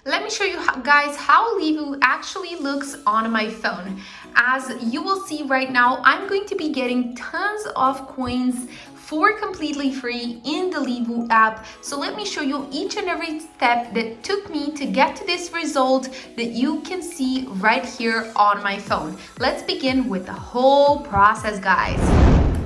Let me show you guys how LivU actually looks on my phone. As you will see right now, I'm going to be getting tons of coins for completely free in the LivU app. So let me show you each and every step that took me to get to this result that you can see right here on my phone. Let's begin with the whole process, guys.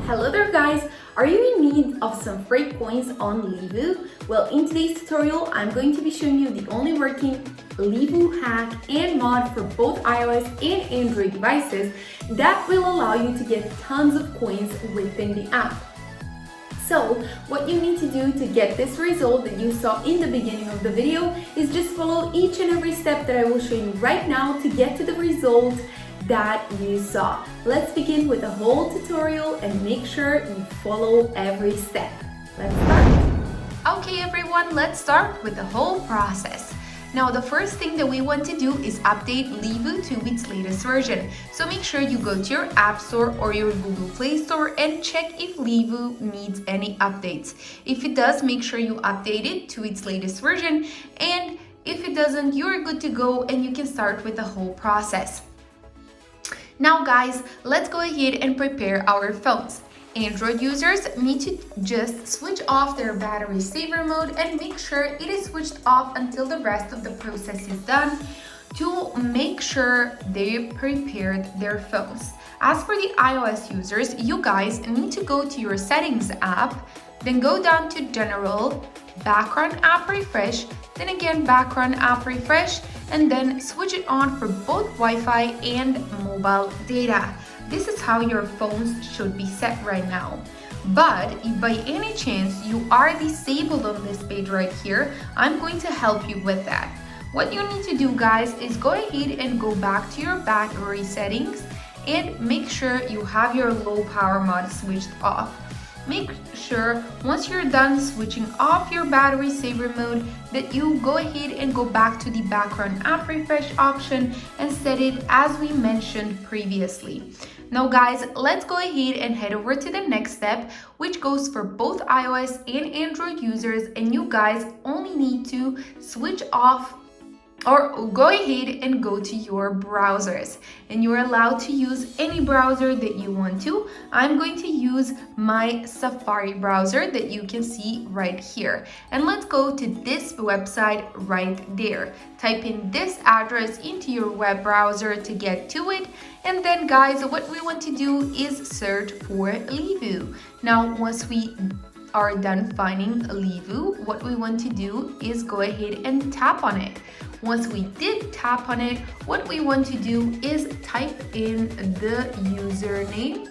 Hello there guys, are you in need of some free coins on LivU? Well, in today's tutorial, I'm going to be showing you the only working LivU hack and mod for both iOS and Android devices that will allow you to get tons of coins within the app. So what you need to do to get this result that you saw in the beginning of the video is just follow each and every step that I will show you right now to get to the result that you saw. Let's begin with the whole tutorial and make sure you follow every step. Let's start. Okay everyone, let's start with the whole process. Now the first thing that we want to do is update LivU to its latest version. So make sure you go to your App Store or your Google Play Store and check if LivU needs any updates. If it does, make sure you update it to its latest version, and if it doesn't, you're good to go and you can start with the whole process. Now guys, let's go ahead and prepare our phones. Android users need to just switch off their battery saver mode and make sure it is switched off until the rest of the process is done to make sure they prepared their phones. As for the iOS users, you guys need to go to your settings app, then go down to general, background app refresh, then again background app refresh, and then switch it on for both Wi-Fi and mobile data. This is how your phones should be set right now. But if by any chance you are disabled on this page right here, I'm going to help you with that. What you need to do, guys, is go ahead and go back to your battery settings and make sure you have your low power mode switched off. Make sure once you're done switching off your battery saver mode that you go ahead and go back to the background app refresh option and set it as we mentioned previously. Now guys, let's go ahead and head over to the next step, which goes for both iOS and Android users, and you guys only need to switch off or go ahead and go to your browsers, and you're allowed to use any browser that you want to. I'm going to use my Safari browser that you can see right here, and let's go to this website right there. Type in this address into your web browser to get to it, and then guys, what we want to do is search for LivU. Now once we are done finding LivU, what we want to do is go ahead and tap on it. Once we did tap on it, what we want to do is type in the username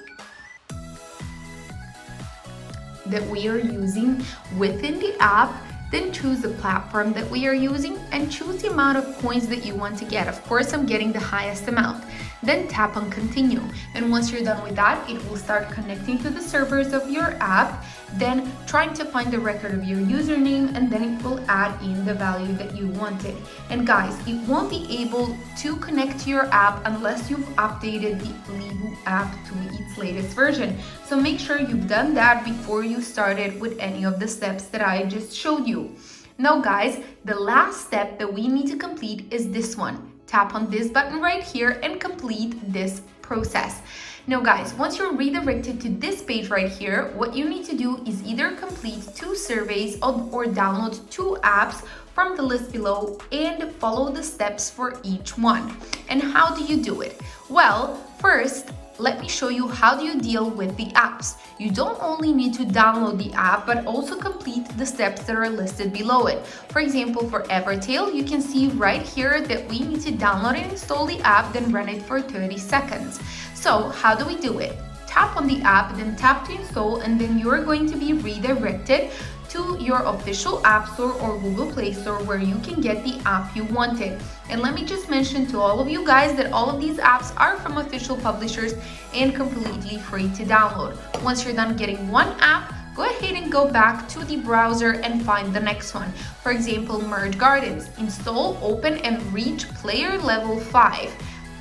that we are using within the app, then choose the platform that we are using and choose the amount of coins that you want to get. Of course, I'm getting the highest amount. Then tap on continue. And once you're done with that, it will start connecting to the servers of your app, then trying to find the record of your username, and then it will add in the value that you wanted. And guys, it won't be able to connect to your app unless you've updated the LivU app to its latest version. So make sure you've done that before you started with any of the steps that I just showed you. Now guys, the last step that we need to complete is this one. Tap on this button right here and complete this process. Now guys, once you're redirected to this page right here, what you need to do is either complete 2 surveys or download 2 apps from the list below and follow the steps for each one. And how do you do it? Well, first, let me show you how do you deal with the apps. You don't only need to download the app, but also complete the steps that are listed below it. For example, for Evertail, you can see right here that we need to download and install the app, then run it for 30 seconds. So how do we do it? Tap on the app, then tap to install, and then you're going to be redirected to your official App Store or Google Play Store where you can get the app you wanted. And let me just mention to all of you guys that all of these apps are from official publishers and completely free to download. Once you're done getting one app, go ahead and go back to the browser and find the next one. For example, Merge Gardens. Install, open, and reach player level 5.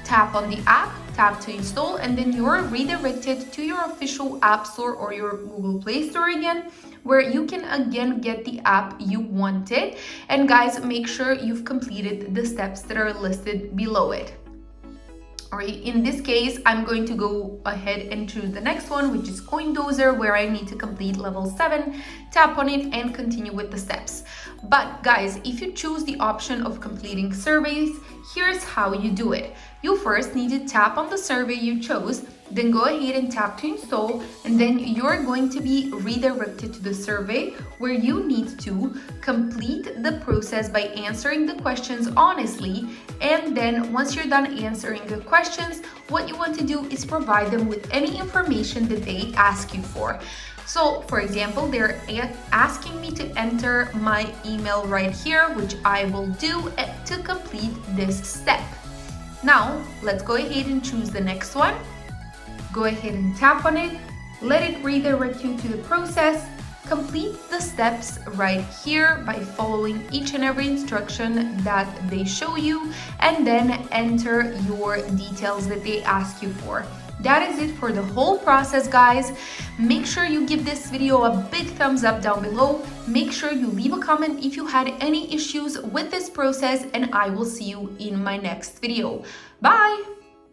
Tap on the app, tap to install, and then you're redirected to your official App Store or your Google Play Store again, where you can again get the app you wanted. And guys, make sure you've completed the steps that are listed below it. Alright, in this case, I'm going to go ahead and choose the next one, which is Coindozer, where I need to complete level 7, tap on it, and continue with the steps. But guys, if you choose the option of completing surveys, here's how you do it. You first need to tap on the survey you chose, then go ahead and tap to install, and then you're going to be redirected to the survey where you need to complete the process by answering the questions honestly. And then once you're done answering the questions, what you want to do is provide them with any information that they ask you for. So for example, they're asking me to enter my email right here, which I will do to complete this step. Now, let's go ahead and choose the next one. Go ahead and tap on it, let it redirect you to the process, complete the steps right here by following each and every instruction that they show you, and then enter your details that they ask you for. That is it for the whole process, guys. Make sure you give this video a big thumbs up down below. Make sure you leave a comment if you had any issues with this process, and I will see you in my next video. Bye!